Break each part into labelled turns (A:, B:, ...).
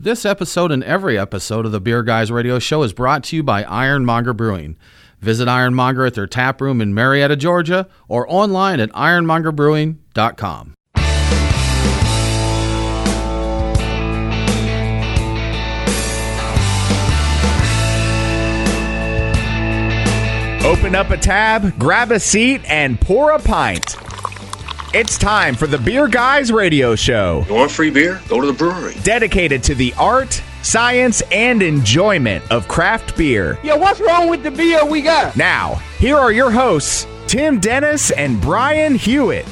A: This episode and every episode of the Beer Guys Radio Show is brought to you by Ironmonger Brewing. Visit Ironmonger at their tap room in Marietta, Georgia, or online at ironmongerbrewing.com.
B: Open up a tab, grab a seat, and pour a pint. It's time for the Beer Guys Radio Show.
C: You want free beer? Go to the brewery.
B: Dedicated to the art, science, and enjoyment of craft beer.
D: Yeah, what's wrong with the beer we got?
B: Now, here are your hosts, Tim Dennis and Brian Hewitt.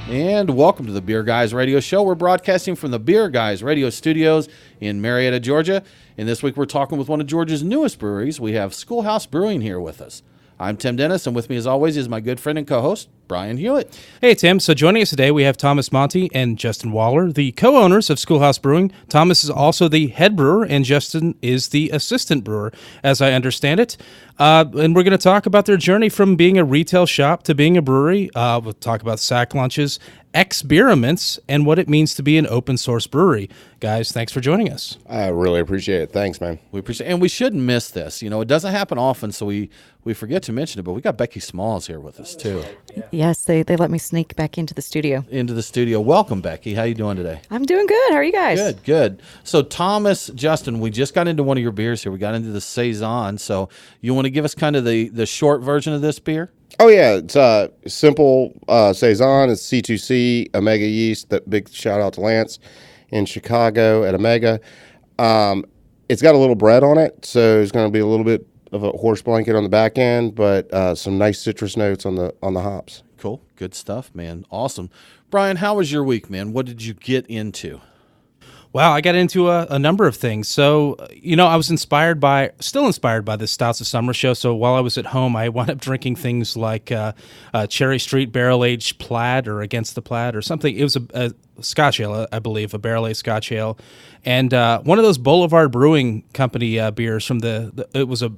A: And welcome to the Beer Guys Radio Show. We're broadcasting from the Beer Guys Radio Studios in Marietta, Georgia. And this week we're talking with one of Georgia's newest breweries. We have Schoolhouse Brewing here with us. I'm Tim Dennis, and with me as always is my good friend and co-host, Brian Hewitt.
E: Hey, Tim. So joining us today, we have Thomas Monti and Justin Waller, the co-owners of Schoolhouse Brewing. Thomas is also the head brewer, and Justin is the assistant brewer, as I understand it. And we're going to talk about their journey from being a retail shop to being a brewery. We'll talk about sack lunches, experiments, and what it means to be an open source brewery. Guys, thanks for joining us.
F: I really appreciate it. Thanks, man.
A: We appreciate it. And we shouldn't miss this. You know, it doesn't happen often, so we forget to mention it, but we got Becky Smalls here with us, too.
G: Yes, they let me sneak back into the studio.
A: Welcome, Becky. How you doing today?
G: I'm doing good. How are you guys?
A: Good. So, Thomas, Justin, we just got into one of your beers here. We got into the Saison. So, you want to give us kind of the short version of this beer?
F: Oh, yeah. It's simple Saison. It's C2C, Omega yeast. That big shout out to Lance in Chicago at Omega. It's got a little bread on it, so it's going to be a little bit of a horse blanket on the back end, but some nice citrus notes on the hops.
A: Cool. Good stuff, man. Awesome. Brian, how was your week, man? What did you get into?
E: Wow, I got into a number of things. So, I was still inspired by the Stouts of Summer show. So while I was at home, I wound up drinking things like Cherry Street Barrel-Aged Plaid or Against the Plaid or something. It was a Scotch ale, I believe, a barrel-aged Scotch ale. And one of those Boulevard Brewing Company beers from it was a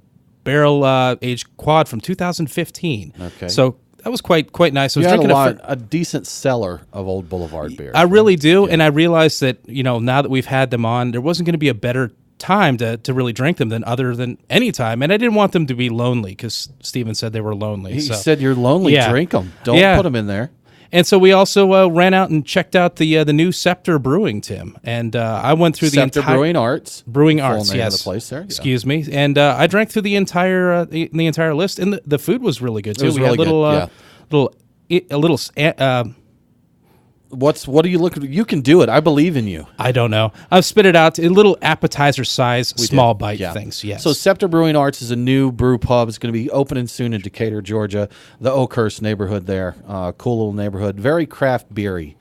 E: barrel-aged quad from 2015.
A: Okay.
E: So that was quite nice. I was
A: drinking
E: drinking
A: a decent cellar of old Boulevard beers.
E: I really do, and I realized that now that we've had them on, there wasn't going to be a better time to really drink them other than any time, and I didn't want them to be lonely because Steven said they were lonely.
A: He said you're lonely. Yeah. Drink them. Don't put them in there.
E: And so we also ran out and checked out the new Scepter Brewing, Tim, and I went through the entire
A: Brewing Arts.
E: Brewing Arts,
A: name
E: yes.
A: of the place there. Yeah.
E: Excuse me, and I drank through the entire list, and the food was really good too.
A: It was really good. What are you looking? You can do it. I believe in you.
E: I don't know. I've spit it out. Little appetizer size, small bite things. Yes.
A: So Scepter Brewing Arts is a new brew pub. It's going to be opening soon in Decatur, Georgia, the Oakhurst neighborhood there. Cool little neighborhood, very craft beery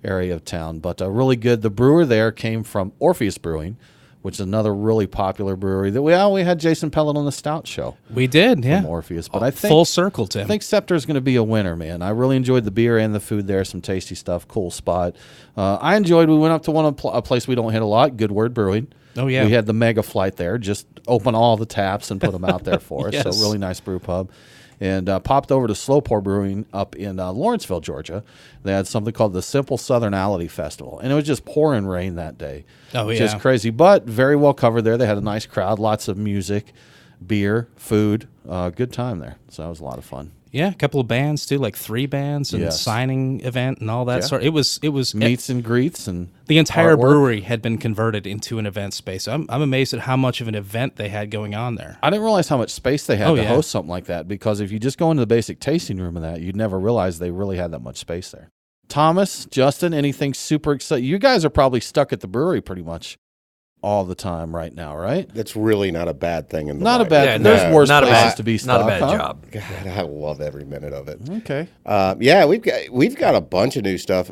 A: area of town, but really good. The brewer there came from Orpheus Brewing, which is another really popular brewery that we had Jason Pellet on the Stout show.
E: We did, yeah.
A: From Orpheus. But I think
E: full circle, Tim.
A: I think Scepter is going to be a winner, man. I really enjoyed the beer and the food there. Some tasty stuff. Cool spot. We went up to a place we don't hit a lot, Good Word Brewing.
E: Oh, yeah.
A: We had the mega flight there. Just open all the taps and put them out there for us.
E: Yes.
A: So really nice brew pub. And popped over to Slow Pour Brewing up in Lawrenceville, Georgia. They had something called the Simple Southernality Festival. And it was just pouring rain that day.
E: Oh, yeah.
A: Just crazy. But very well covered there. They had a nice crowd, lots of music, beer, food. Good time there. So that was a lot of fun.
E: Yeah, a couple of bands too, like 3 bands and signing event and all that sort. It was
A: meets and greets and
E: the entire
A: artwork.
E: Brewery had been converted into an event space. I'm amazed at how much of an event they had going on there.
A: I didn't realize how much space they had to host something like that, because if you just go into the basic tasting room of that, you'd never realize they really had that much space there. Thomas, Justin, anything super exciting? You guys are probably stuck at the brewery pretty much all the time right now, right?
F: That's really not a bad thing in the
A: Not
F: life.
A: a bad.
H: Yeah,
A: there's worse
H: not a
A: places
H: bad-
A: to be stuck.
H: Not a bad job.
F: God, I love every minute of it.
A: Okay.
F: Yeah, we've got a bunch of new stuff.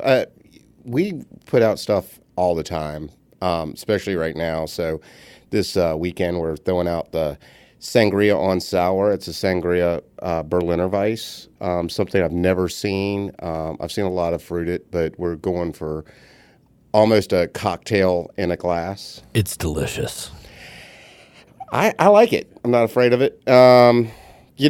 F: We put out stuff all the time, especially right now. So this weekend we're throwing out the Sangria on Sour. It's a Sangria Berliner Weiss, something I've never seen. I've seen a lot of fruited, but we're going for almost a cocktail in a glass.
H: It's delicious.
F: I like it. I'm not afraid of it.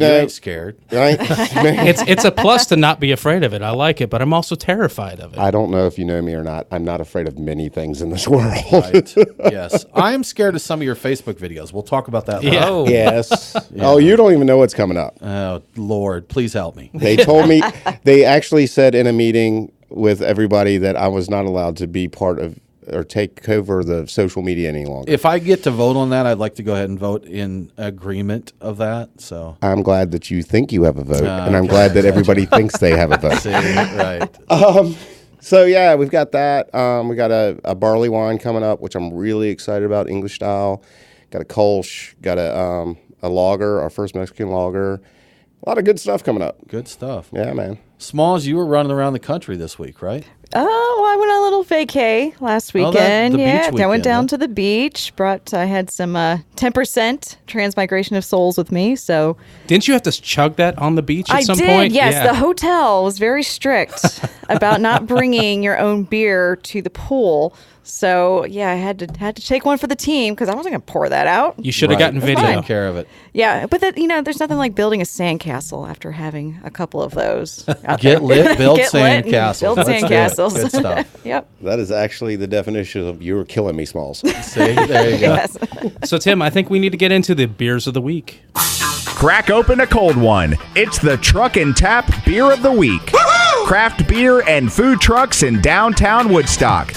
F: You
A: ain't scared.
F: Right?
E: It's a plus to not be afraid of it. I like it, but I'm also terrified of it.
F: I don't know if you know me or not. I'm not afraid of many things in this world.
A: Right. Yes. I am scared of some of your Facebook videos. We'll talk about that later.
E: Yeah.
F: Oh, yes. Yeah. Oh, you don't even know what's coming up.
A: Oh, Lord, please help me.
F: They told me, they actually said in a meeting with everybody that I was not allowed to be part of or take over the social media any longer.
A: If I get to vote on that, I'd like to go ahead and vote in agreement of that. So
F: I'm glad that you think you have a vote, and I'm glad that everybody thinks they have a vote.
A: See, right.
F: So yeah, we've got that. We got a barley wine coming up, which I'm really excited about, English style. Got a Kolsch, got a lager, our first Mexican lager. A lot of good stuff coming up.
A: Good stuff.
F: Yeah, man.
A: Smalls, you were running around the country this week, right?
G: Oh, I went on a little vacay last weekend.
A: the beach
G: I went
A: weekend,
G: down
A: huh?
G: to the beach. I had some 10% transmigration of souls with me. So
E: Didn't you have to chug that on the beach at some
G: did,
E: point?
G: yes.
E: Yeah.
G: The hotel was very strict about not bringing your own beer to the pool. So yeah, I had to take one for the team because I wasn't gonna pour that out.
E: You should have gotten video.
A: Take care of it.
G: Yeah, but there's nothing like building a sandcastle after having a couple of those.
A: Get lit, build
G: Get lit and
A: sandcastles.
G: build
A: Let's do it.
G: sandcastles.
A: Good stuff.
G: Yep.
F: That is actually the definition of you were killing me, Smalls.
A: See, there you go.
G: Yes.
E: So, Tim, I think we need to get into the beers of the week.
B: Crack open a cold one. It's the Truck and Tap Beer of the Week. Craft beer and food trucks in downtown Woodstock.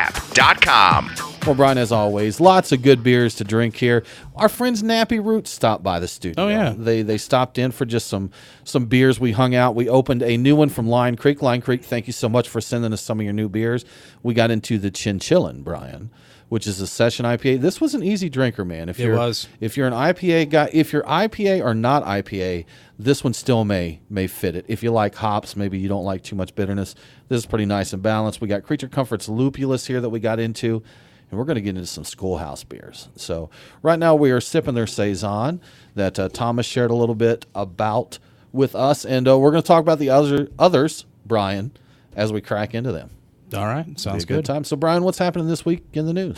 B: Truckandtap.com.
A: Well, Brian, as always, lots of good beers to drink here. Our friends Nappy Roots stopped by the studio.
E: Oh, yeah.
A: They stopped in for just some beers. We hung out. We opened a new one from Line Creek. Line Creek, thank you so much for sending us some of your new beers. We got into the Chinchillin, Brian, which is a session IPA. This was an easy drinker, man. If you're an IPA guy, if you're IPA or not IPA, this one still may fit it. If you like hops, maybe you don't like too much bitterness, this is pretty nice and balanced. We got Creature Comforts Lupulus here that we got into, and we're going to get into some Schoolhouse beers. So right now we are sipping their Saison that Thomas shared a little bit about with us, and we're going to talk about the others, Brian, as we crack into them.
E: All right. Sounds
A: Be a good time. So, Brian, what's happening this week in the news?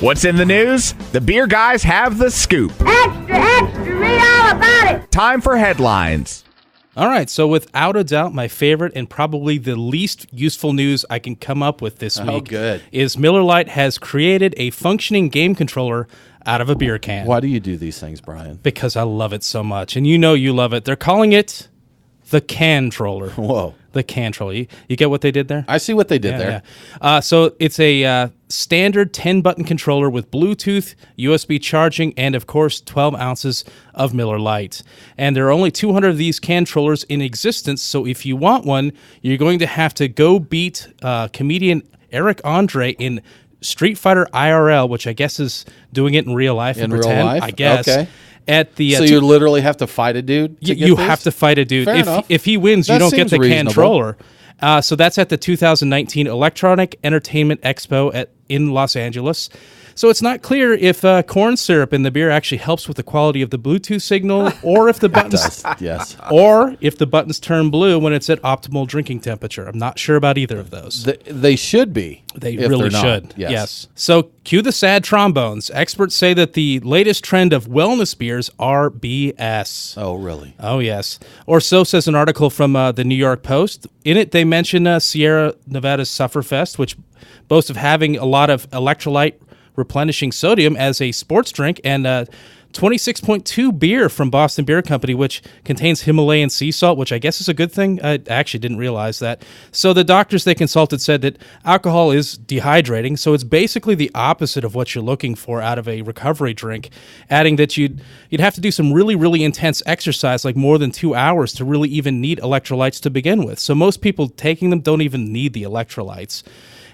B: What's in the news? The beer guys have the scoop.
H: Extra, extra, read all about it.
B: Time for headlines.
E: All right. So, without a doubt, my favorite and probably the least useful news I can come up with this week
A: good.
E: is Miller Lite has created a functioning game controller out of a beer can.
A: Why do you do these things, Brian?
E: Because I love it so much. And you know you love it. They're calling it the Can-troller.
A: Whoa.
E: The Can-troller. You get what they did there?
A: I see what they did there.
E: Yeah. So it's a standard 10-button controller with Bluetooth, USB charging, and, of course, 12 ounces of Miller Lite. And there are only 200 of these Can-trollers in existence, so if you want one, you're going to have to go beat comedian Eric Andre in Street Fighter IRL, which I guess is doing it in real life.
A: In
E: pretend,
A: real life?
E: I guess.
A: Okay.
E: At the,
A: So you literally have to fight a dude to get
E: you
A: this?
E: have to fight a dude.
A: Fair enough.
E: If he wins,
A: That
E: you don't get
A: seems
E: the
A: reasonable.
E: controller. So that's at the 2019 Electronic Entertainment Expo in Los Angeles. So it's not clear if corn syrup in the beer actually helps with the quality of the Bluetooth signal, or if the buttons,
A: Yes.
E: or if the buttons turn blue when it's at optimal drinking temperature. I'm not sure about either of those.
A: They should be.
E: They
A: if
E: really
A: they're not.
E: should.
A: Yes.
E: So cue the sad trombones. Experts say that the latest trend of wellness beers are BS.
A: Oh, really?
E: Oh, yes. Or so says an article from the New York Post. In it, they mention Sierra Nevada's Sufferfest, which boasts of having a lot of electrolyte replenishing sodium as a sports drink, and 26.2 beer from Boston Beer Company, which contains Himalayan sea salt, which I guess is a good thing. I actually didn't realize that. So the doctors they consulted said that alcohol is dehydrating, so it's basically the opposite of what you're looking for out of a recovery drink, adding that you'd have to do some really, really intense exercise, like more than 2 hours, to really even need electrolytes to begin with. So most people taking them don't even need the electrolytes.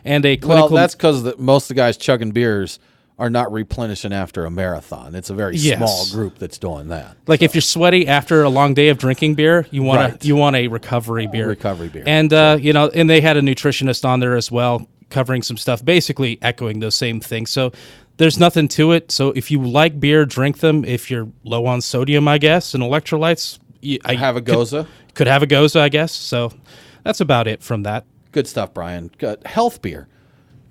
E: And a clinical...
A: Well, that's because most of the guys chugging beers are not replenishing after a marathon. It's a very small group that's doing that.
E: Like if you're sweaty after a long day of drinking beer, you want
A: Right.
E: you want a recovery beer.
A: Recovery beer.
E: And and they had a nutritionist on there as well, covering some stuff, basically echoing those same things. So there's nothing to it. So if you like beer, drink them. If you're low on sodium, I guess, and electrolytes,
A: Have a Goza.
E: Could have a Goza, I guess. So that's about it from that.
A: Good stuff, Brian. Health beer.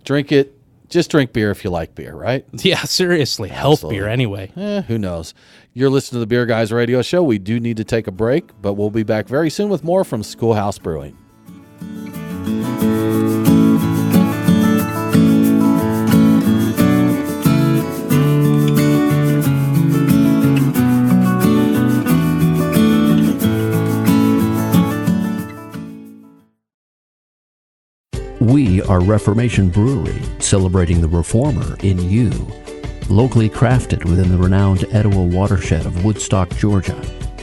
A: Drink it. Just drink beer if you like beer, right?
E: Yeah, seriously. Health
A: Absolutely.
E: beer anyway.
A: Who knows? You're listening to the Beer Guys Radio Show. We do need to take a break, but we'll be back very soon with more from Schoolhouse Brewing.
I: We are Reformation Brewery, celebrating the reformer in you. Locally crafted within the renowned Etowah watershed of Woodstock, Georgia,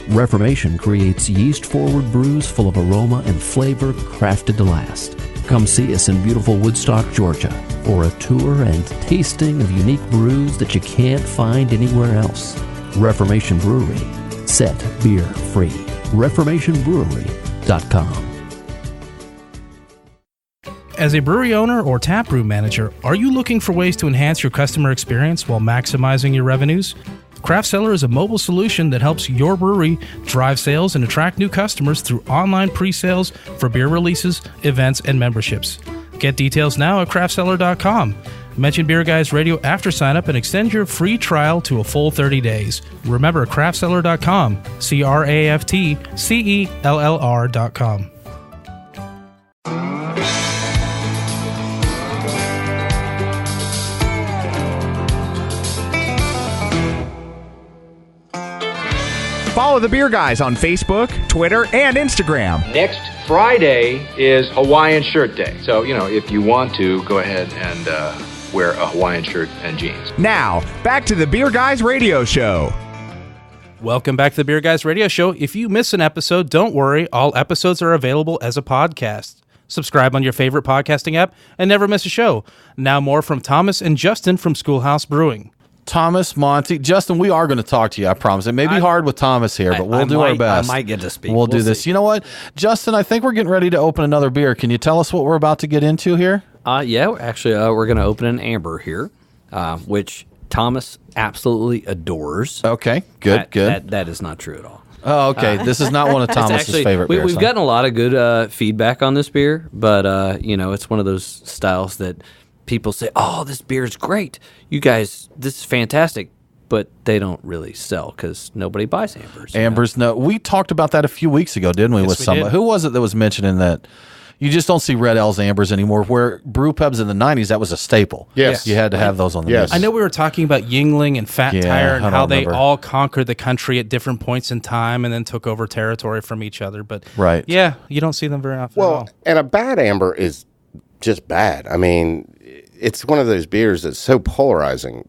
I: Reformation creates yeast-forward brews full of aroma and flavor crafted to last. Come see us in beautiful Woodstock, Georgia, for a tour and tasting of unique brews that you can't find anywhere else. Reformation Brewery. Set beer free. ReformationBrewery.com.
E: As a brewery owner or taproom manager, are you looking for ways to enhance your customer experience while maximizing your revenues? Craft Cellar is a mobile solution that helps your brewery drive sales and attract new customers through online pre-sales for beer releases, events, and memberships. Get details now at craftcellar.com. Mention Beer Guys Radio after sign up and extend your free trial to a full 30 days. Remember craftcellar.com, craftcellr.com.
B: Follow the Beer Guys on Facebook, Twitter, and Instagram.
D: Next Friday is Hawaiian Shirt Day. So, if you want to, go ahead and wear a Hawaiian shirt and jeans.
B: Now, back to the Beer Guys Radio Show.
E: Welcome back to the Beer Guys Radio Show. If you miss an episode, don't worry. All episodes are available as a podcast. Subscribe on your favorite podcasting app and never miss a show. Now more from Thomas and Justin from Schoolhouse Brewing.
A: Thomas, Monty, Justin, we are going to talk to you, I promise. It may be hard with Thomas here, but we'll do our best.
J: I might get to speak.
A: We'll do this. You know what? Justin, I think we're getting ready to open another beer. Can you tell us what we're about to get into here?
J: Yeah, actually, we're going to open an amber here, which Thomas absolutely adores.
A: Okay, good.
J: That is not true at all.
A: Oh, okay. This is not one of Thomas's favorite beers.
J: We've gotten a lot of good feedback on this beer, but it's one of those styles that people say, "Oh, this beer's great. You guys, this is fantastic." But they don't really sell because nobody buys ambers.
A: Ambers, no. We talked about that a few weeks ago, didn't we?
E: Yes,
A: with
E: we
A: somebody.
E: did.
A: Who was it that was mentioning that you just don't see Red L's ambers anymore? Where brew pubs in the 90s, that was a staple.
F: Yes.
A: You had to have those on the
F: Yes.
A: menu.
E: I know we were talking about Yingling and Fat
A: Yeah,
E: Tire and
A: I
E: how
A: don't
E: they
A: remember.
E: all conquered the country at different points in time and then took over territory from each other. But
A: Right.
E: yeah, you don't see them very often at all.
F: Well, and a bad amber is just bad. I mean, it's one of those beers that's so polarizing.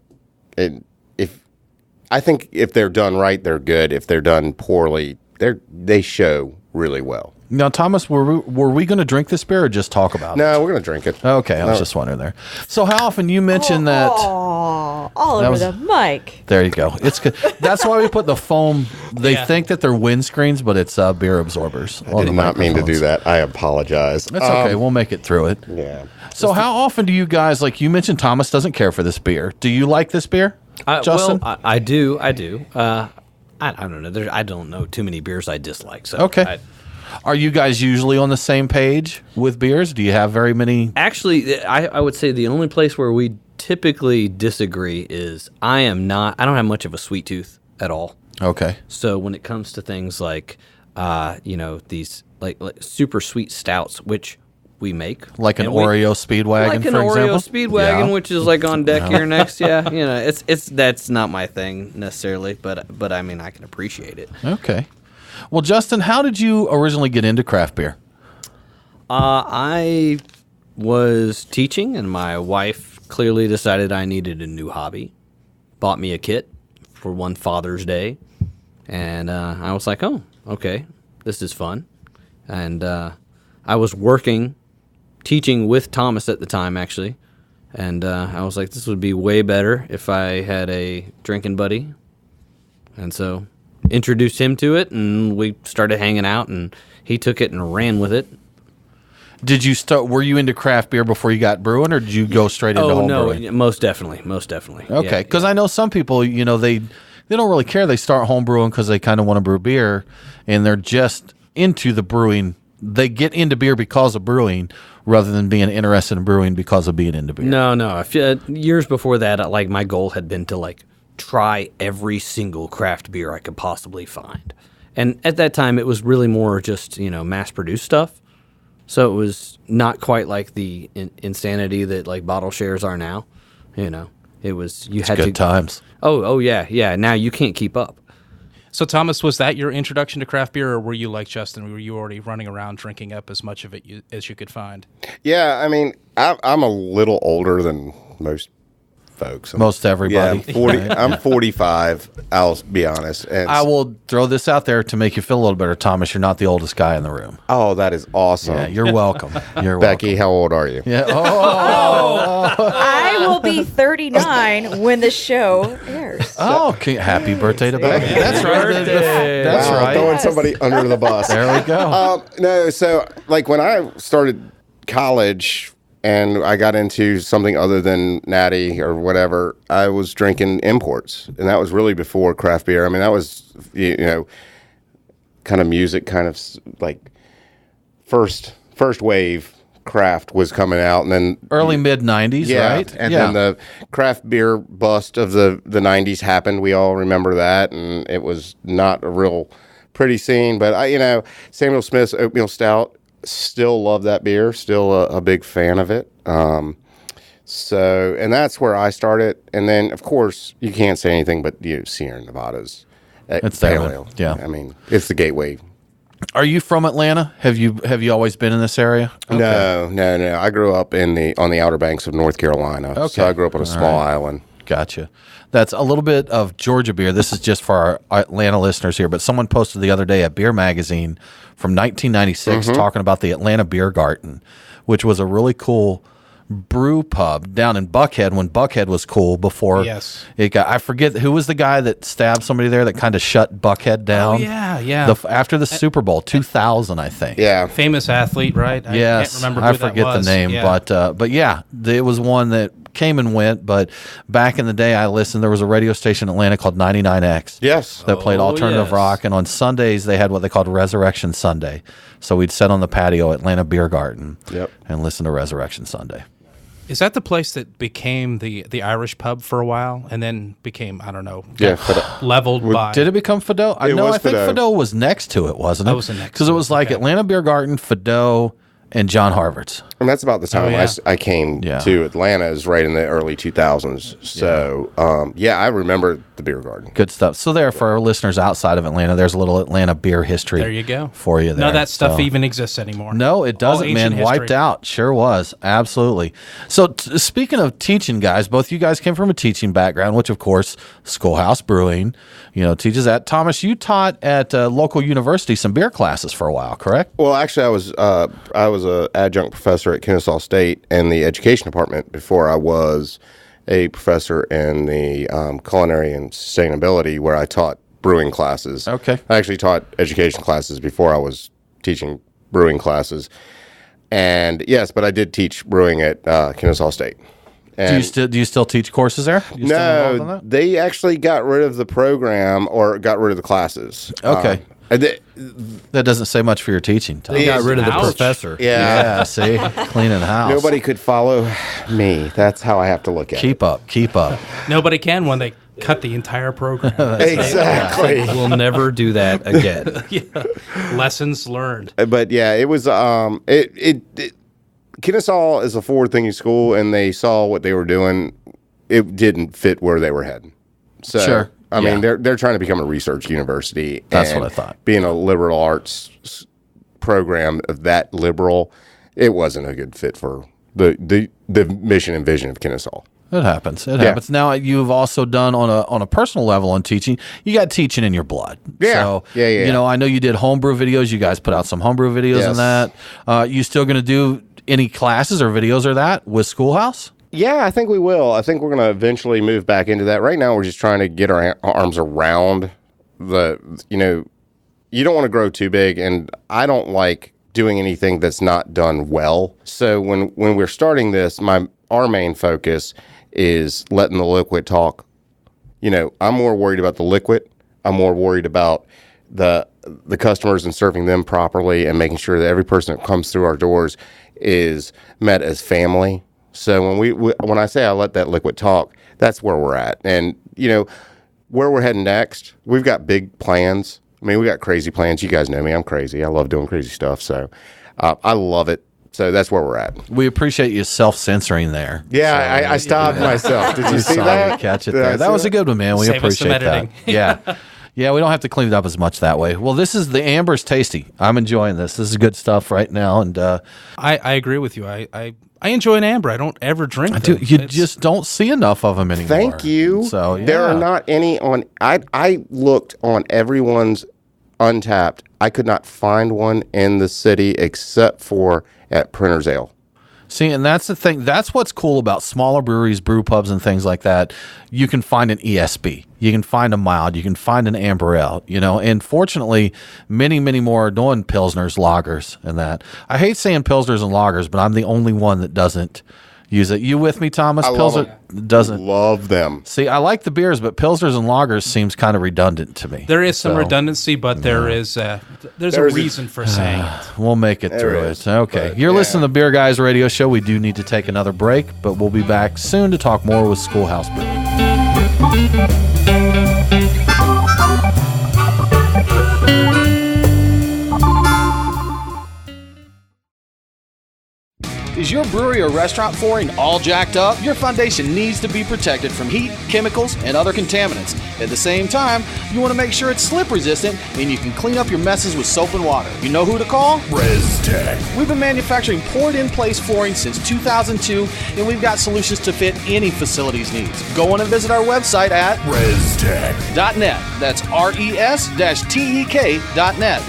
F: I think if they're done right, they're good. If they're done poorly, they show really well.
A: Now, Thomas, were we going to drink this beer or just talk about it?
F: No, we're going to drink it.
A: Okay, I was just wondering there. So how often you mentioned that?
G: Oh, all
A: That
G: over
A: was-
G: the mic.
A: There you go. It's good. That's why we put the foam. They
E: Yeah.
A: think that they're windscreens, but it's beer absorbers.
F: I did not mean to do that. I apologize.
A: That's okay. We'll make it through it.
F: Yeah.
A: So how often do you guys, like you mentioned Thomas doesn't care for this beer. Do you like this beer, Justin?
J: Well, I do. I don't know. I don't know too many beers I dislike. So
A: Okay. Are you guys usually on the same page with beers? Do you have very many?
J: Actually, I would say the only place where we typically disagree is I don't have much of a sweet tooth at all.
A: Okay.
J: So when it comes to things like, these like super sweet stouts, which we make.
A: Like an
J: and
A: Oreo Speedwagon,
J: like an
A: for example?
J: Oreo Speedwagon,
A: Yeah.
J: which is like on deck here next. Yeah, it's that's not my thing necessarily, but I mean I can appreciate it.
A: Okay. Well, Justin, how did you originally get into craft beer?
J: I was teaching, and my wife clearly decided I needed a new hobby. Bought me a kit for one Father's Day, and I was like, "Oh, okay, this is fun." And I was teaching with Thomas at the time, actually, and I was like, "This would be way better if I had a drinking buddy." And so introduced him to it, and we started hanging out, and he took it and ran with it.
A: Did you start? Were you into craft beer before you got brewing, or did you go straight into home brewing?
J: No, most definitely.
A: Okay, because I know some people, they don't really care. They start home brewing because they kind of want to brew beer, and they're just into the brewing they get into beer because of brewing rather than being interested in brewing because of being into beer.
J: No. Years before that, like my goal had been to like try every single craft beer I could possibly find. And at that time, it was really more just, mass-produced stuff. So it was not quite like the insanity that like bottle shares are now. It was had
A: good times.
J: Oh yeah. Now you can't keep up.
E: So Thomas, was that your introduction to craft beer, or were you like Justin? Were you already running around drinking up as much of it as you could find?
F: Yeah, I mean, I'm a little older than most folks.
A: Most everybody.
F: Yeah, I'm 45. I'll be honest. And
A: I will throw this out there to make you feel a little better, Thomas. You're not the oldest guy in the room.
F: Oh, that is awesome.
A: Yeah, you're welcome. You're
F: Becky, how old are you?
A: Yeah.
G: I will be 39 when the show airs.
A: Oh, okay. Happy birthday to Becky. That's right. That's
F: Wow,
A: right.
F: throwing somebody under the bus.
A: There we go.
F: No, so like when I started college and I got into something other than Natty or whatever, I was drinking imports, and that was really before craft beer. I mean, that was kind of music, kind of like first wave craft was coming out, and then
A: early mid 90s, right?
F: And then the craft beer bust of the 90s happened. We all remember that, and it was not a real pretty scene. But Samuel Smith's Oatmeal Stout, still love that beer. Still a big fan of it. And that's where I started. And then, of course, you can't say anything but Sierra Nevada's.
A: It's
F: pale ale.
A: Yeah.
F: I mean, it's the gateway.
A: Are you from Atlanta? Have you always been in this area? Okay.
F: No. I grew up on the Outer Banks of North Carolina. Okay. So I grew up on a small island.
A: Gotcha. That's a little bit of Georgia beer. This is just for our Atlanta listeners here, but someone posted the other day a beer magazine from 1996 talking about the Atlanta Beer Garden, which was a really cool brew pub down in Buckhead when Buckhead was cool before it got, I forget who was the guy that stabbed somebody there that kind of shut Buckhead down.
E: Oh, yeah.
A: After the Super Bowl 2000, I think.
F: Yeah.
E: Famous athlete, right?
A: Yes.
E: I can't remember who
A: I forget
E: that was.
A: the name,
E: Yeah.
A: but yeah, it was one that came and went, but back in the day I listened, there was a radio station in Atlanta called 99X.
F: Yes.
A: That played alternative rock, and on Sundays they had what they called Resurrection Sunday. So we'd sit on the patio at Atlanta Beer Garden and listen to Resurrection Sunday.
E: Is that the place that became the Irish pub for a while and then became, I don't know, leveled by...
A: Did it become Fido? I think Fido was next to it, wasn't it?
E: Oh, was it next
A: because
E: to
A: it was like Atlanta Beer Garden, Fido, and John Harvard's.
F: And that's about the time I came to Atlanta, is right in the early 2000s. So, I remember the beer garden.
A: Good stuff. So there, for our listeners outside of Atlanta, there's a little Atlanta beer history.
E: There you go.
A: For you there.
E: None of that stuff even exists anymore.
A: No, it doesn't, man. Wiped out. Sure was. Absolutely. So speaking of teaching, guys, both you guys came from a teaching background, which, of course, Schoolhouse Brewing, teaches that. Thomas, you taught at a local university some beer classes for a while, correct?
F: Well, actually, I was an adjunct professor at Kennesaw State in the education department before I was a professor in the culinary and sustainability, where I taught brewing classes.
A: Okay.
F: I actually taught education classes before I was teaching brewing classes. And yes, but I did teach brewing at Kennesaw State. And
A: do you still teach courses there?
F: No, they actually got rid of the program, or got rid of the classes.
A: Okay. That doesn't say much for your teaching, Tom.
J: They got rid of the professor.
F: Yeah.
A: See? Cleaning the house.
F: Nobody could follow me. That's how I have to look at it.
A: Keep up.
E: Nobody can when they cut the entire program.
F: Exactly.
J: We'll never do that again.
E: Lessons learned.
F: But yeah, it was Kennesaw is a forward-thinking school, and they saw what they were doing. It didn't fit where they were heading. So,
A: sure.
F: I mean, they're trying to become a research university.
A: That's what I thought.
F: Being a liberal arts program of that liberal, it wasn't a good fit for the mission and vision of Kennesaw.
A: It happens. It happens. Now, you've also done on a personal level on teaching. You got teaching in your blood.
F: Yeah.
A: So,
F: yeah.
A: I know you did homebrew videos. You guys put out some homebrew videos in that. You still going to do any classes or videos or that with Schoolhouse?
F: Yeah, I think we will. I think we're going to eventually move back into that. Right now, we're just trying to get our arms around you don't want to grow too big, and I don't like doing anything that's not done well. So when we're starting this, our main focus is letting the liquid talk. I'm more worried about the liquid. I'm more worried about the the customers and serving them properly and making sure that every person that comes through our doors is met as family. So when I say I let that liquid talk, that's where we're at. And, where we're heading next, we've got big plans. I mean, we got crazy plans. You guys know me. I'm crazy. I love doing crazy stuff. So I love it. So that's where we're at.
A: We appreciate you self-censoring there.
F: Yeah, I stopped myself. Did you see that?
A: Catch it there. That was a good one, man. We
E: Save us some
A: appreciate that.
E: editing.
A: Yeah. Yeah, we don't have to clean it up as much that way. Well, this is the Amber's tasty. I'm enjoying this. This is good stuff right now. And
E: I agree with you. I enjoy an amber. I don't ever drink them.
A: you just don't see enough of them anymore.
F: Thank you.
A: So
F: There are not any on. I looked on everyone's Untapped. I could not find one in the city except for at Printer's Ale.
A: See, and that's the thing. That's what's cool about smaller breweries, brew pubs, and things like that. You can find an ESB. You can find a mild. You can find an amber ale. And fortunately, many, many more are doing pilsners, lagers, and that. I hate saying pilsners and lagers, but I'm the only one that doesn't use it. You with me, Thomas? Pilsner doesn't.
F: Love them.
A: See, I like the beers, but pilsners and lagers seems kind of redundant to me.
E: There is some redundancy, but there's a reason for saying it.
A: We'll make it through it. Okay. You're listening to the Beer Guys Radio Show. We do need to take another break, but we'll be back soon to talk more with Schoolhouse Brewing. Is your brewery or restaurant flooring all jacked up? Your foundation needs to be protected from heat, chemicals, and other contaminants. At the same time, you want to make sure it's slip resistant and you can clean up your messes with soap and water. You know who to call? ResTech. We've been manufacturing poured-in-place flooring since 2002, and we've got solutions to fit any facility's needs. Go on and visit our website at ResTech.net. That's RES-TEK.net.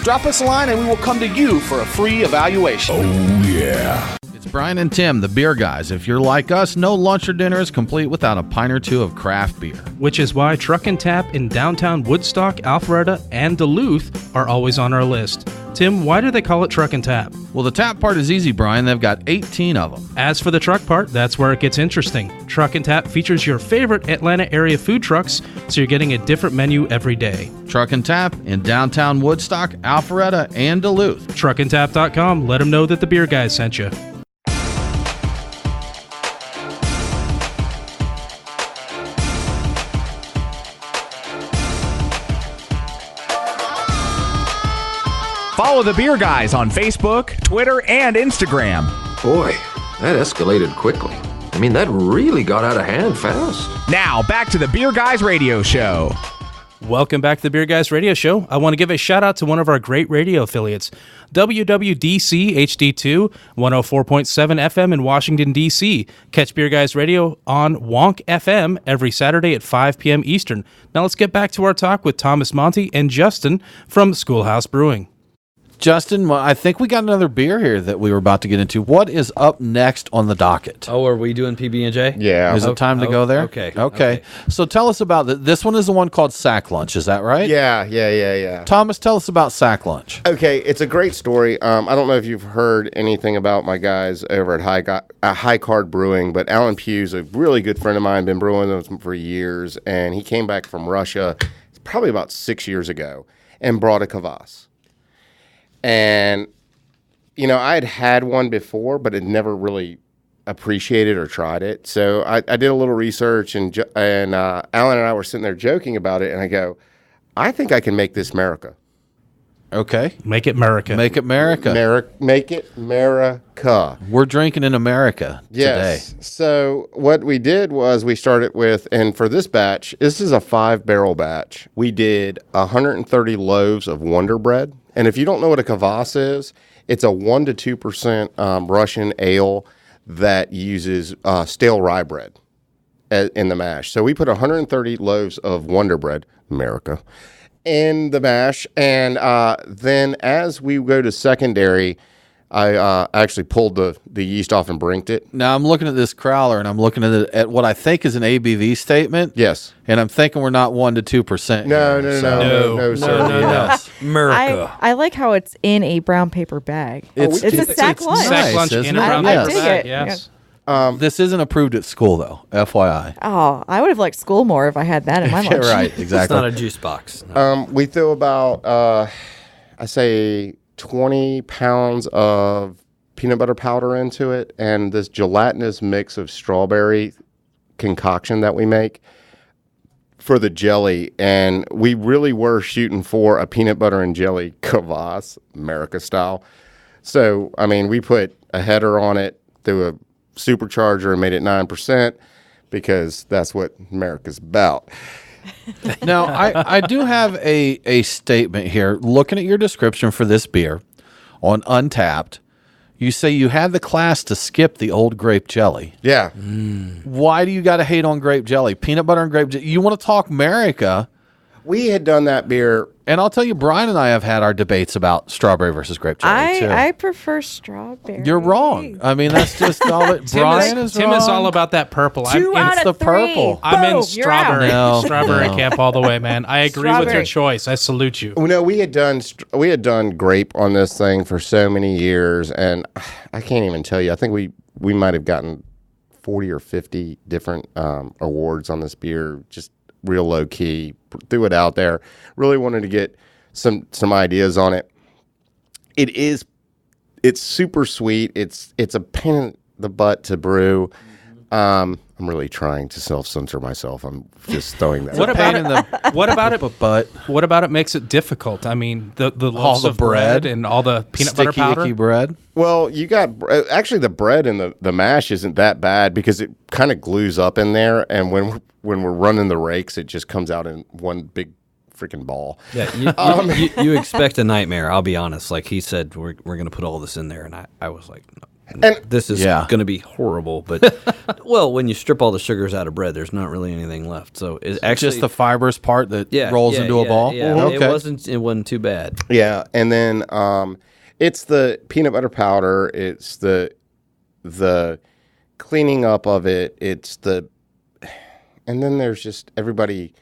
A: Drop us a line and we will come to you for a free evaluation.
B: Oh, yeah.
A: Brian and Tim, the beer guys. If you're like us, no lunch or dinner is complete without a pint or two of craft beer.
E: Which is why Truck and Tap in downtown Woodstock, Alpharetta, and Duluth are always on our list. Tim, why do they call it Truck and Tap?
A: Well, the tap part is easy, Brian. They've got 18 of them.
E: As for the truck part, that's where it gets interesting. Truck and Tap features your favorite Atlanta area food trucks, so you're getting a different menu every day.
A: Truck and Tap in downtown Woodstock, Alpharetta, and Duluth.
E: Truckandtap.com. Let them know that the beer guys sent you.
B: Follow the Beer Guys on Facebook, Twitter, and Instagram.
D: Boy, that escalated quickly. I mean, that really got out of hand fast.
B: Now, back to the Beer Guys Radio Show.
E: Welcome back to the Beer Guys Radio Show. I want to give a shout out to one of our great radio affiliates, WWDC HD2, 104.7 FM in Washington, D.C. Catch Beer Guys Radio on Wonk FM every Saturday at 5 p.m. Eastern. Now let's get back to our talk with Thomas Monti and Justin from Schoolhouse Brewing.
A: Justin, I think we got another beer here that we were about to get into. What is up next on the docket?
J: Oh, are we doing PB&J?
F: Yeah.
A: Is it time to go there?
J: Okay.
A: So tell us about this one is the one called Sack Lunch. Is that right?
F: Yeah.
A: Thomas, tell us about Sack Lunch.
F: Okay, it's a great story. I don't know if you've heard anything about my guys over at High Card Brewing, but Alan Pugh's a really good friend of mine, been brewing them for years, and he came back from Russia probably about 6 years ago and brought a kvass. And, I had one before, but had never really appreciated or tried it. So I did a little research, and Alan and I were sitting there joking about it, and I go, I think I can make this America.
A: Okay.
E: Make it America.
A: Make it America.
F: Make it America.
A: We're drinking in America today.
F: So what we did was we started with, and for this batch, this is a 5-barrel batch. We did 130 loaves of Wonder Bread. And if you don't know what a kvass is, it's a 1% to 2% Russian ale that uses stale rye bread in the mash. So we put 130 loaves of Wonder Bread, America, in the mash. And then as we go to secondary, I actually pulled the yeast off and brinked it.
A: Now I'm looking at this crowler, and I'm looking at what I think is an ABV statement.
F: Yes.
A: And I'm thinking we're not 1% to 2%.
F: No, sir.
A: Yes.
J: America.
G: I like how it's in a brown paper bag.
A: It's
G: a sack lunch.
E: Sack lunch
A: isn't
E: in a
A: it?
E: brown
A: Yes.
E: paper
G: I dig
E: bag.
G: it.
E: Yes.
A: This isn't approved at school, though, FYI.
G: Oh, I would have liked school more if I had that in my lunch.
A: Right,
J: It's
A: exactly.
J: not a juice box. No.
F: We threw about I say 20 pounds of peanut butter powder into it, and this gelatinous mix of strawberry concoction that we make for the jelly. And we really were shooting for a peanut butter and jelly kvass, America style. So, I mean, we put a header on it through a supercharger and made it 9% because that's what America's about.
A: Now, I do have a statement here. Looking at your description for this beer on Untapped, you say you had the class to skip the old grape jelly.
F: Yeah.
A: Why do you got to hate on grape jelly? Peanut butter and grape jelly. You want to talk America.
F: We had done that beer.
A: And I'll tell you, Brian and I have had our debates about strawberry versus grape jelly, too.
G: I prefer strawberry.
A: You're wrong. I mean, that's just all it. Brian is
E: Tim
A: wrong.
E: is all about that purple.
G: Two out
A: It's
G: of
A: the
G: three.
A: purple.
E: I'm in
G: Boom,
E: strawberry.
A: No,
E: Strawberry
A: no.
E: camp all the way, man. I agree with your
G: Strawberry.
E: choice. I salute you.
F: You know, we had done grape on this thing for so many years, and I can't even tell you. I think we might have gotten 40 or 50 different awards on this beer, just real low key. Threw it out there. Really wanted to get some ideas on it. It's super sweet. It's a pain in the butt to brew. I'm really trying to self-censor myself. I'm just throwing that.
E: What about
A: Pain in
E: it? What about it?
A: But
E: What about it makes it difficult? I mean, the loaves
A: the
E: of bread
A: bread
E: and all the peanut butter
A: sticky,
E: powder.
A: icky bread.
F: Well, you got actually the bread and the mash isn't that bad because it kind of glues up in there, and when we're running the rakes, it just comes out in one big freaking ball.
J: Yeah, you expect a nightmare. I'll be honest. Like he said, we're going to put all this in there, and I was like, no,
F: And-
J: this is
A: Yeah.
J: going to be horrible. But well, when you strip all the sugars out of bread, there's not really anything left. So it's actually
A: Just the fibrous part that rolls into a ball.
J: Yeah,
A: Okay.
J: it wasn't too bad.
F: Yeah, and then it's the peanut butter powder. It's the cleaning up of it. And then there's just everybody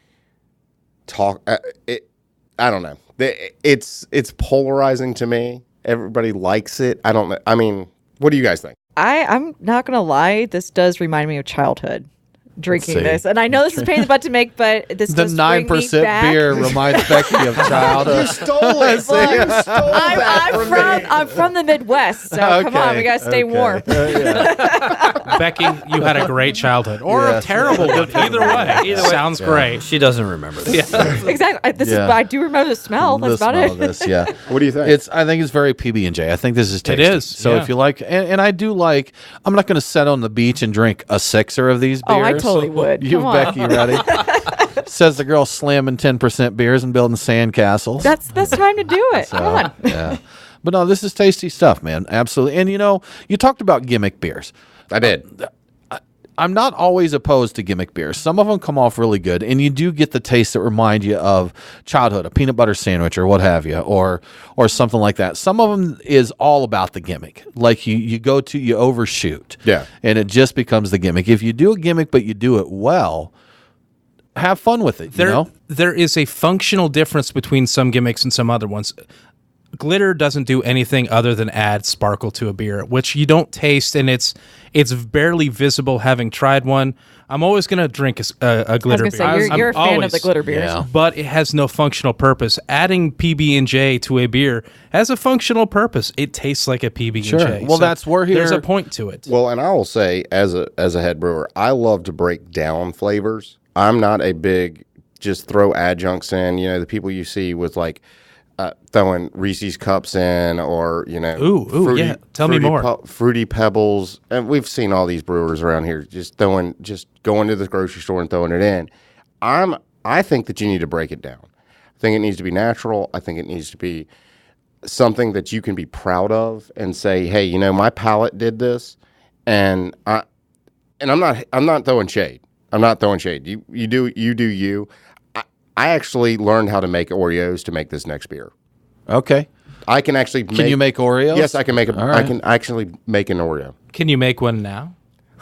F: talk. I don't know. It's polarizing to me. Everybody likes it. I don't know. I mean, what do you guys think?
G: I'm not gonna lie. This does remind me of childhood. Drinking
A: see.
G: this, and I know this is a pain in the butt to make, but this
A: The
G: does bring me
A: 9%
G: back.
A: beer reminds Becky of childhood.
F: Stole it.
G: I'm from the Midwest, so come on, we gotta stay warm.
E: Becky, you had a great childhood or
A: Yes.
E: a terrible one. Either way, sounds great.
J: She doesn't remember this.
G: Exactly. This
A: Yeah.
G: is. I do remember the smell. That's
A: The
G: about
A: smell
G: it.
A: of this, yeah.
F: What do you think?
A: I think it's very PB&J. I think this is tasty.
E: is,
A: So
E: yeah.
A: if you like, and I do like, I'm not going to sit on the beach and drink a sixer of these beers.
G: Oh, I totally would.
A: You,
G: Come on.
A: Becky, ready? Says the girl slamming 10% beers and building sandcastles.
G: That's time to do it. Come on.
A: Yeah. But no, this is tasty stuff, man. Absolutely. And you talked about gimmick beers.
F: I did.
A: I'm not always opposed to gimmick beers. Some of them come off really good, and you do get the taste that remind you of childhood, a peanut butter sandwich or what have you, or something like that. Some of them is all about the gimmick. Like you overshoot.
F: Yeah.
A: And it just becomes the gimmick. If you do a gimmick but you do it well, have fun with it,
E: There is a functional difference between some gimmicks and some other ones. Glitter doesn't do anything other than add sparkle to a beer, which you don't taste, and it's barely visible. Having tried one, I'm always going to drink a glitter beer.
G: Say, you're a fan of the glitter beers.
A: Yeah.
E: But it has no functional purpose. Adding PB&J to a beer has a functional purpose. It tastes like a PB&J.
A: Sure. Well, that's where
E: there's
A: here-
E: a point to it.
F: Well, and I will say, as a head brewer, I love to break down flavors. I'm not a big just throw adjuncts in. The people you see with like throwing Reese's cups in, or
E: yeah. Tell me more.
F: Fruity Pebbles, and we've seen all these brewers around here just going to the grocery store and throwing it in. I think that you need to break it down. I think it needs to be natural. I think it needs to be something that you can be proud of and say, hey, my palate did this, and I'm not throwing shade. I'm not throwing shade. You do you. I actually learned how to make Oreos to make this next beer.
A: Okay.
F: I can actually
A: Can you make Oreos?
F: Yes, I can make
A: All right.
F: I can actually make an Oreo.
E: Can you make one now?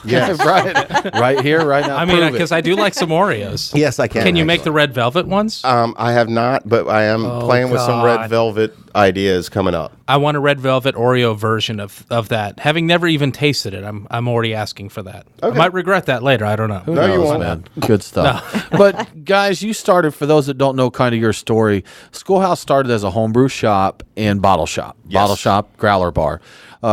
F: Yes.
A: right here, right now.
E: I mean,
A: Prove it.
E: because I do like some Oreos.
F: Yes, I can.
E: Can you make the red velvet ones?
F: I have not, but I am playing with some red velvet ideas coming up.
E: I want a red velvet Oreo version of that. Having never even tasted it, I'm already asking for that.
F: Okay.
E: I might regret that later. I don't know.
A: Who knows,
F: you won't.
A: man. Good stuff. But guys, you started, for those that don't know kind of your story, Schoolhouse started as a homebrew shop and bottle shop.
F: Yes.
A: Bottle shop, growler bar.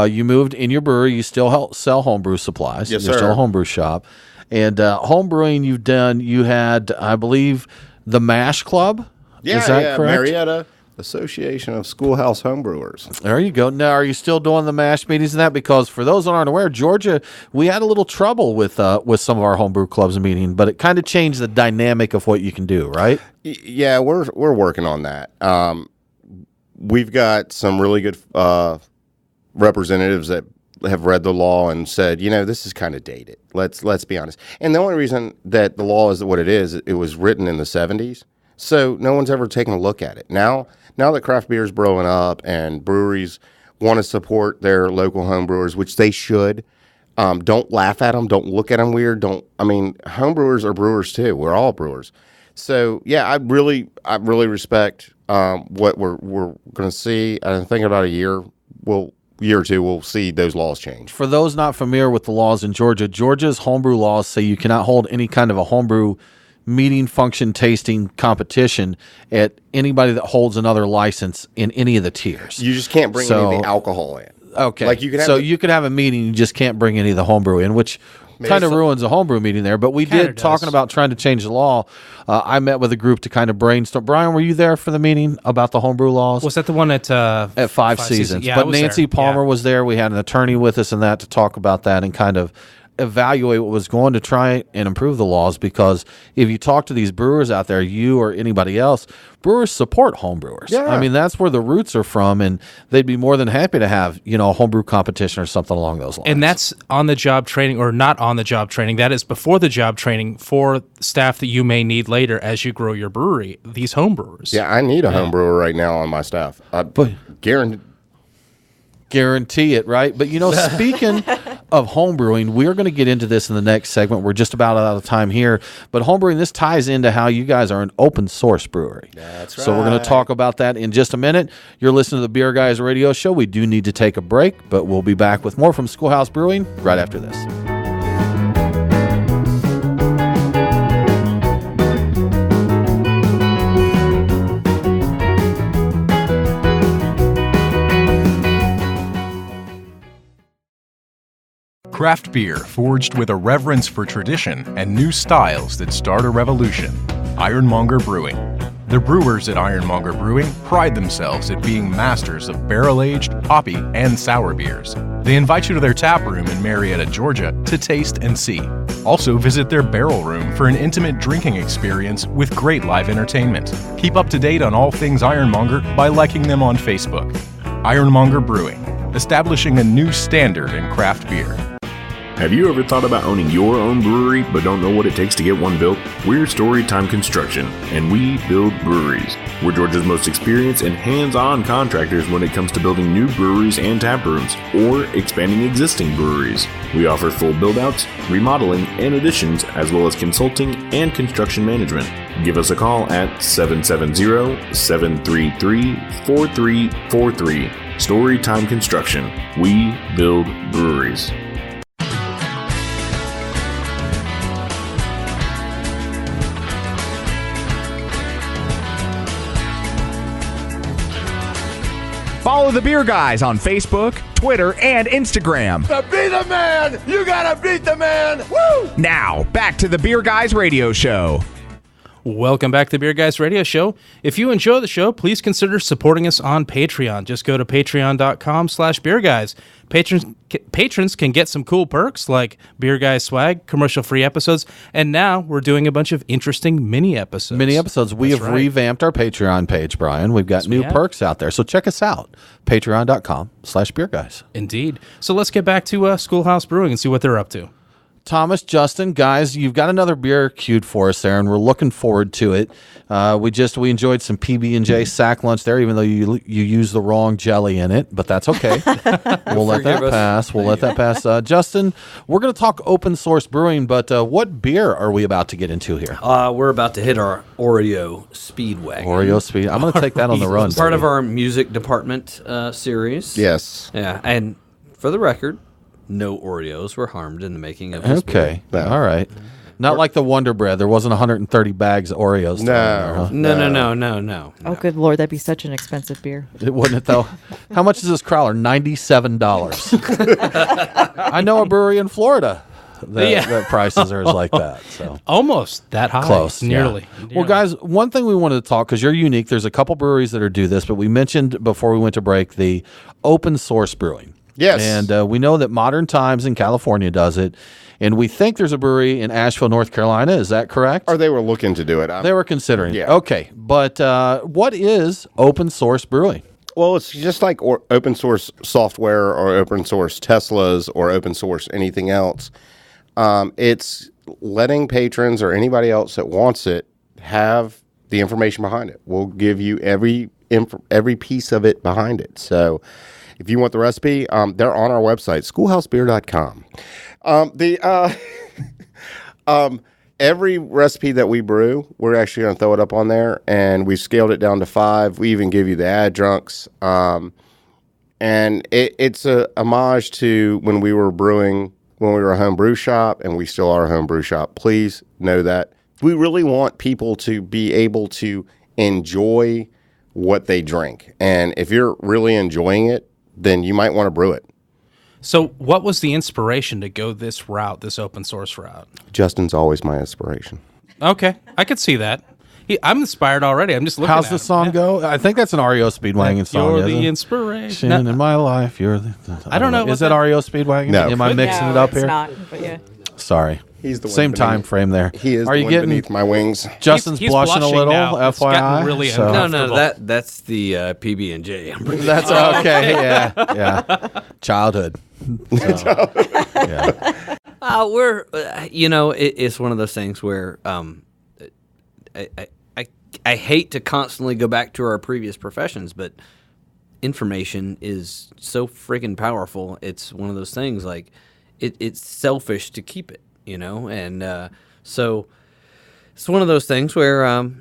A: You moved in your brewery. You still sell homebrew supplies.
F: Yes,
A: You're
F: sir.
A: still a homebrew shop. And homebrewing you had, I believe, the MASH Club.
F: Yeah,
A: Is that correct?
F: Marietta Association of Schoolhouse Homebrewers.
A: There you go. Now, are you still doing the MASH meetings and that? Because for those that aren't aware, Georgia, we had a little trouble with some of our homebrew clubs meeting, but it kind of changed the dynamic of what you can do, right?
F: Yeah, we're working on that. We've got some really good representatives that have read the law and said, this is kind of dated. Let's be honest. And the only reason that the law is what it is, it was written in the 70s. So no one's ever taken a look at it. Now that craft beer is blowing up and breweries want to support their local home brewers, which they should, don't laugh at them. Don't look at them weird. Home brewers are brewers too. We're all brewers. So yeah, I really respect what we're going to see. I think about a year or two, we'll see those laws change.
A: For those not familiar with the laws in Georgia, Georgia's homebrew laws say you cannot hold any kind of a homebrew meeting, function, tasting competition at anybody that holds another license in any of the tiers.
F: You just can't bring any of the alcohol in.
A: Okay.
F: Like you could have
A: a meeting, you just can't bring any of the homebrew in, which kind of ruins a homebrew meeting there. But we did, talking about trying to change the law, I met with a group to kind of brainstorm. Brian, were you there for the meeting about the homebrew laws?
E: Was that the one at
A: Five Seasons?
E: Yeah,
A: but Nancy Palmer was there. We had an attorney with us and that to talk about that and kind of evaluate what was going to try and improve the laws, because if you talk to these brewers out there, you or anybody else, brewers support homebrewers.
F: Yeah.
A: I mean, that's where the roots are from, and they'd be more than happy to have, a homebrew competition or something along those lines.
E: And that's on-the-job training, or not on-the-job training. That is before the job training for staff that you may need later as you grow your brewery, these homebrewers.
F: Yeah, I need a homebrewer right now on my staff.
A: Guarantee it, right? But speaking of homebrewing, we're going to get into this in the next segment. We're just about out of time here. But homebrewing, this ties into how you guys are an open source brewery.
F: That's right.
A: So we're going to talk about that in just a minute. You're listening to the Beer Guys Radio Show. We do need to take a break, but we'll be back with more from Schoolhouse Brewing right after this.
K: Craft beer forged with a reverence for tradition and new styles that start a revolution. Ironmonger Brewing. The brewers at Ironmonger Brewing pride themselves at being masters of barrel-aged, hoppy, and sour beers. They invite you to their tap room in Marietta, Georgia to taste and see. Also visit their barrel room for an intimate drinking experience with great live entertainment. Keep up to date on all things Ironmonger by liking them on Facebook. Ironmonger Brewing, establishing a new standard in craft beer.
L: Have you ever thought about owning your own brewery but don't know what it takes to get one built? We're Storytime Construction, and we build breweries. We're Georgia's most experienced and hands-on contractors when it comes to building new breweries and tap rooms, or expanding existing breweries. We offer full build-outs, remodeling, and additions, as well as consulting and construction management. Give us a call at 770-733-4343. Storytime Construction. We build breweries.
B: Follow the Beer Guys on Facebook, Twitter, and Instagram.
M: To be the man, you gotta beat the man. Woo!
B: Now, back to the Beer Guys Radio Show.
E: Welcome back to the Beer Guys Radio Show. If you enjoy the show, please consider supporting us on Patreon. Just go to patreon.com/beerguys. Patrons can get some cool perks like Beer Guys swag, commercial-free episodes, and now we're doing a bunch of interesting mini episodes.
A: We have revamped our Patreon page, Brian. We've got new perks out there, so check us out. Patreon.com/beerguys.
E: Indeed. So let's get back to Schoolhouse Brewing and see what they're up to.
A: Thomas, Justin, guys, you've got another beer queued for us there, and we're looking forward to it. We enjoyed some PB&J sack lunch there, even though you used the wrong jelly in it, but that's okay. We'll let that pass. We'll let that pass. Justin, we're going to talk open source brewing, but what beer are we about to get into here?
J: We're about to hit our Oreo Speedwagon.
A: Oreo Speed. I'm going to take that on the run.
J: It's part of our music department series.
F: Yes.
J: Yeah, and for the record, no Oreos were harmed in the making of this
A: Okay.
J: beer.
A: All right. Not like the Wonder Bread. There wasn't 130 bags of Oreos.
J: No.
G: Oh, good Lord. That'd be such an expensive beer.
A: It wouldn't, though. How much is this crowler? $97. I know a brewery in Florida that prices are like that. So
E: almost that high.
A: Close.
E: Nearly.
A: Well, guys, one thing we wanted to talk, because you're unique, there's a couple breweries that do this, but we mentioned before we went to break the open source brewing.
F: Yes.
A: And we know that Modern Times in California does it. And we think there's a brewery in Asheville, North Carolina. Is that correct?
F: Or they were looking to do it.
A: They were considering.
F: Yeah.
A: Okay. But what is open source brewing?
F: Well, it's just like open source software or open source Teslas or open source anything else. It's letting patrons or anybody else that wants it have the information behind it. We'll give you every piece of it behind it. So if you want the recipe, they're on our website, schoolhousebeer.com. Every recipe that we brew, we're actually going to throw it up on there, and we've scaled it down to 5. We even give you the adjuncts. And it's a homage to when we were brewing, when we were a home brew shop, and we still are a home brew shop. Please know that. We really want people to be able to enjoy what they drink. And if you're really enjoying it, then you might want to brew it.
E: So what was the inspiration to go this route, this open source route?
F: Justin's always my inspiration.
E: Okay, I could see that. I'm inspired already. I'm just looking
A: How's
E: at
A: the
E: him.
A: song go? I think that's an REO Speedwagon song.
E: You're
A: isn't
E: the
A: it?
E: inspiration.
A: In my life, you're the...
E: I don't know.
A: Is that REO Speedwagon?
F: No.
A: Am I mixing it up here?
G: It's not, but yeah.
A: Sorry.
F: He's the one
A: Same
F: beneath-
A: time frame there.
F: He is
A: Are
F: the
A: you
F: one
A: getting
F: beneath my wings.
A: Justin's
E: He's
A: blushing a
E: blushing
A: little,
E: now. It's gotten
A: FYI.
E: really
A: so.
E: uncomfortable.
J: No, that's the PB&J.
A: That's okay. Yeah. Childhood. So, yeah.
J: It's one of those things where I hate to constantly go back to our previous professions, but information is so friggin' powerful. It's one of those things like it's selfish to keep it, and so it's one of those things where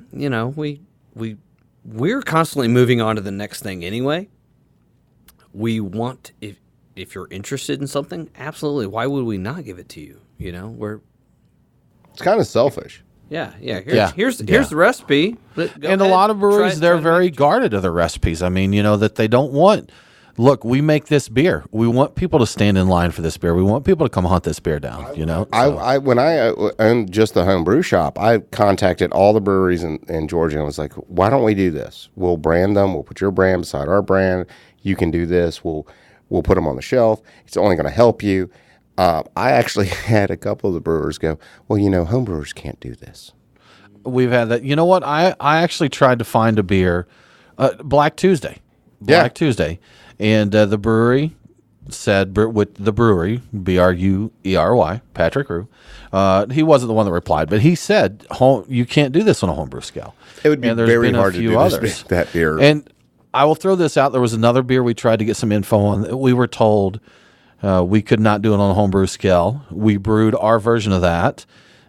J: we're constantly moving on to the next thing anyway. We want if you're interested in something, absolutely. Why would we not give it to you?
F: It's kind of selfish.
J: Yeah. Here's the recipe.
A: And a lot of breweries, they're very guarded of their recipes. I mean, that they don't want. Look, we make this beer. We want people to stand in line for this beer. We want people to come hunt this beer down. So.
F: When I owned just the home brew shop, I contacted all the breweries in Georgia and was like, "Why don't we do this? We'll brand them. We'll put your brand beside our brand. You can do this. We'll put them on the shelf. It's only going to help you." I actually had a couple of the brewers go, "Well, home brewers can't do this."
A: We've had that. You know what? I actually tried to find a beer, Black Tuesday. And the brewery said, with the brewery, Brewery, Patrick Rue, he wasn't the one that replied, but he said, you can't do this on a homebrew scale.
F: It would be very hard to do that beer.
A: And I will throw this out. There was another beer we tried to get some info on. We were told we could not do it on a homebrew scale. We brewed our version of that.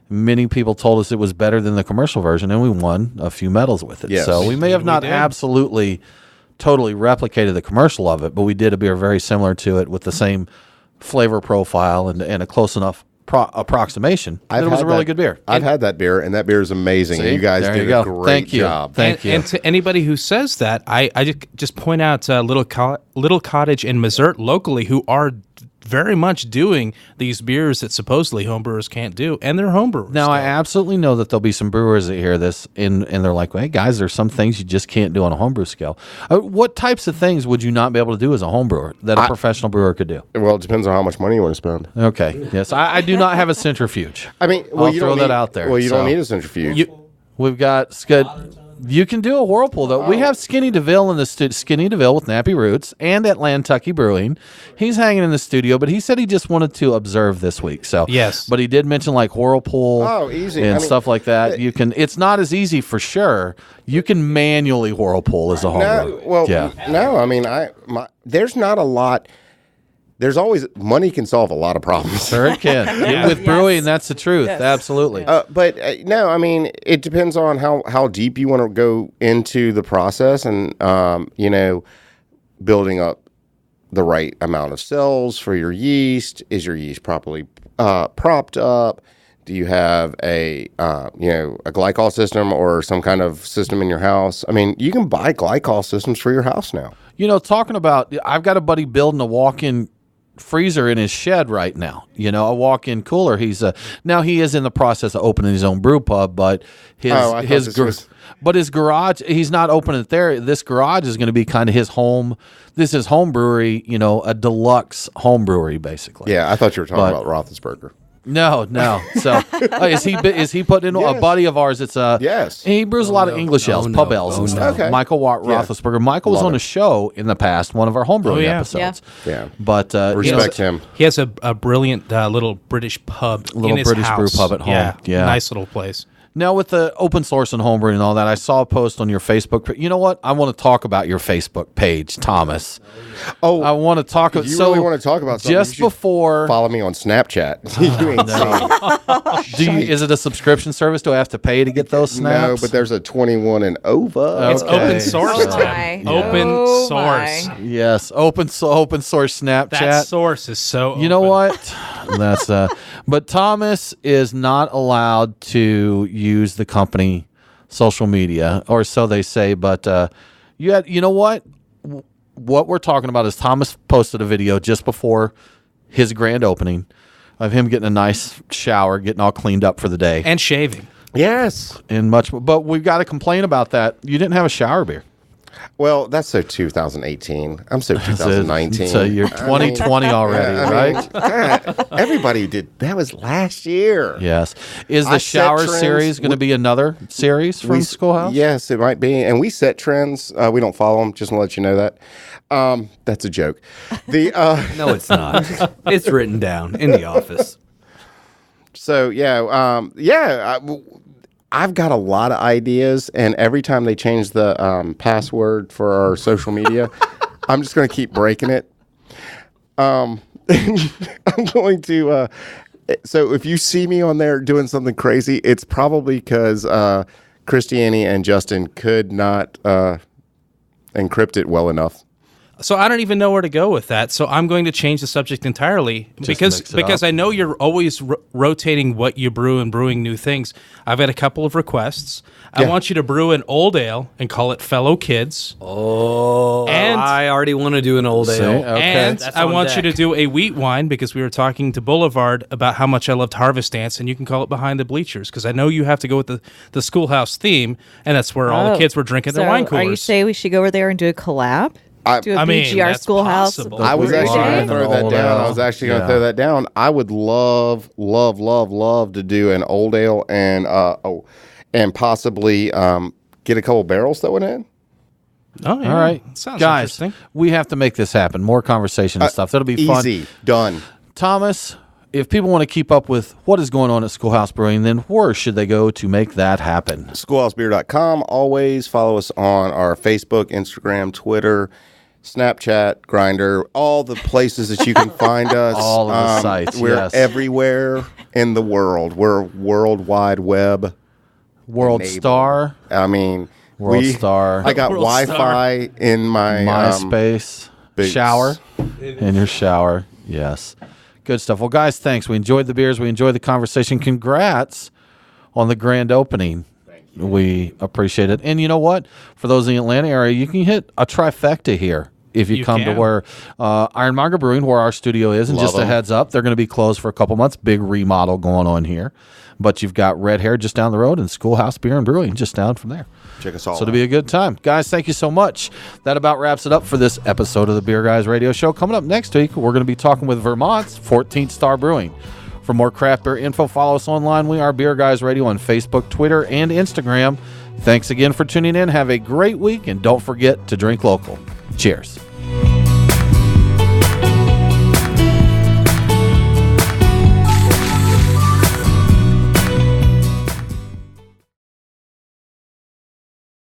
A: Many people told us it was better than the commercial version, and we won a few medals with it.
F: Yes.
A: So we may have not absolutely totally replicated the commercial of it, but we did a beer very similar to it with the same flavor profile and a close enough approximation. It was a really good beer.
F: I've had that beer, and that beer is amazing.
A: See?
F: You guys
A: There
F: did
A: you
F: a
A: go.
F: great
A: Thank you.
F: job.
A: Thank you.
E: And to anybody who says that, I just point out Little Cottage in Missouri locally who are very much doing these beers that supposedly homebrewers can't do, and they're homebrewers.
A: Now, I absolutely know that there'll be some brewers that hear this, and they're like, hey, guys, there's some things you just can't do on a homebrew scale. What types of things would you not be able to do as a homebrewer that a professional brewer could do?
F: Well, it depends on how much money you want to spend.
A: Okay. Yes, I do not have a centrifuge.
F: I mean,
A: I'll throw that out there.
F: Well, you don't need a centrifuge.
A: We've got You can do a whirlpool though. We have Skinny DeVille in the Skinny DeVille with Nappy Roots and Atlantucky Brewing. He's hanging in the studio, but he said he just wanted to observe this week. So
E: yes,
A: but he did mention like whirlpool,
F: easy.
A: and stuff like that. You can. It's not as easy for sure. You can manually whirlpool as a homebrewer.
F: No. I mean, there's not a lot. There's always money can solve a lot of problems.
A: Sure it can. With brewing, that's the truth. Yes. Absolutely.
F: But no, I mean, it depends on how deep you want to go into the process, and building up the right amount of cells for your yeast. Is your yeast properly propped up? Do you have a glycol system or some kind of system in your house? I mean, you can buy glycol systems for your house now.
A: Talking about, I've got a buddy building a walk-in freezer in his shed right now. A walk-in cooler. Now he is in the process of opening his own brew pub, but his garage, he's not opening it there. This garage is going to be kind of his home. This is home brewery, a deluxe home brewery basically.
F: Yeah, I thought you were talking about Roethlisberger.
A: No. So is he putting in a buddy of ours? It's
F: yes.
A: He brews a lot of English ales, pub ales, and stuff.
F: Okay.
A: Michael Roethlisberger. Michael was on a show in the past, one of our homebrewing episodes.
F: Yeah.
A: But
F: respect him.
E: He has a brilliant little British pub, in his
A: British
E: house.
A: brew pub at home. Yeah.
E: Nice little place.
A: Now, with the open source and homebrewing and all that, I saw a post on your Facebook. You know what? I want to talk about your Facebook page, Thomas.
F: Oh,
A: I want to talk.
F: If you really want to talk about something,
A: just before.
F: Follow me on Snapchat.
A: Is it a subscription service? Do I have to pay to get those snaps?
F: No, but there's a 21 and over.
E: It's open source. Open source.
A: Yes, open source Snapchat.
E: That source is so.
A: You know what? That's But Thomas is not allowed to use the company social media, or so they say. But you know what? What we're talking about is Thomas posted a video just before his grand opening of him getting a nice shower, getting all cleaned up for the day,
E: and shaving.
F: Yes,
A: and much. But we've got to complain about that. You didn't have a shower beer.
F: Well, that's so 2018. I'm so 2019.
A: So you're 2020 already, right?
F: God, everybody did. That was last year.
A: Yes. Is the shower series going to be another series from Schoolhouse?
F: Yes, it might be. And we set trends. We don't follow them. Just want to let you know that. That's a joke.
J: No, it's not. It's written down in the office.
F: So, I've got a lot of ideas, and every time they change the password for our social media, I'm just going to keep breaking it. I'm going to. So if you see me on there doing something crazy, it's probably because Christiane and Justin could not encrypt it well enough.
E: So I don't even know where to go with that. So I'm going to change the subject entirely because I know you're always rotating what you brew and brewing new things. I've had a couple of requests. I want you to brew an old ale and call it Fellow Kids.
J: Oh, and I already want to do an old ale.
E: Okay. And I want you to do a wheat wine because we were talking to Boulevard about how much I loved Harvest Dance, and you can call it Behind the Bleachers because I know you have to go with the Schoolhouse theme, and that's where all the kids were drinking their wine coolers.
G: Are you saying we should go over there and do a collab? Do a BGR Schoolhouse.
E: Possible.
F: I was actually going to throw that down. I would love to do an old ale and possibly get a couple barrels thrown in.
E: Oh, yeah.
A: All right.
E: Sounds
A: Guys,
E: interesting.
A: we have to make this happen. More conversation and stuff. That'll be fun.
F: Easy. Done.
A: Thomas, if people want to keep up with what is going on at Schoolhouse Brewing, then where should they go to make that happen?
F: Schoolhousebeer.com. Always follow us on our Facebook, Instagram, Twitter, Snapchat, Grindr, all the places that you can find us.
A: All of the sites,
F: We're everywhere in the world. We're World Wide Web.
A: World
F: enabled.
A: Star.
F: I mean,
A: Star.
F: I got
E: World
F: Wi-Fi in my
A: MySpace. Shower. In your shower. Yes. Good stuff. Well, guys, thanks. We enjoyed the beers. We enjoyed the conversation. Congrats on the grand opening. We appreciate it. And you know what? For those in the Atlanta area, you can hit a trifecta here if you come to where Ironmonger Brewing, where our studio is. And just a heads up, they're going to be closed for a couple months. Big remodel going on here. But you've got Red Hair just down the road and Schoolhouse Beer and Brewing just down from there.
F: Check us all out.
A: So it'll be a good time. Guys, thank you so much. That about wraps it up for this episode of the Beer Guys Radio Show. Coming up next week, we're going to be talking with Vermont's 14th Star Brewing. For more craft beer info, follow us online. We are Beer Guys Radio on Facebook, Twitter, and Instagram. Thanks again for tuning in. Have a great week, and don't forget to drink local. Cheers.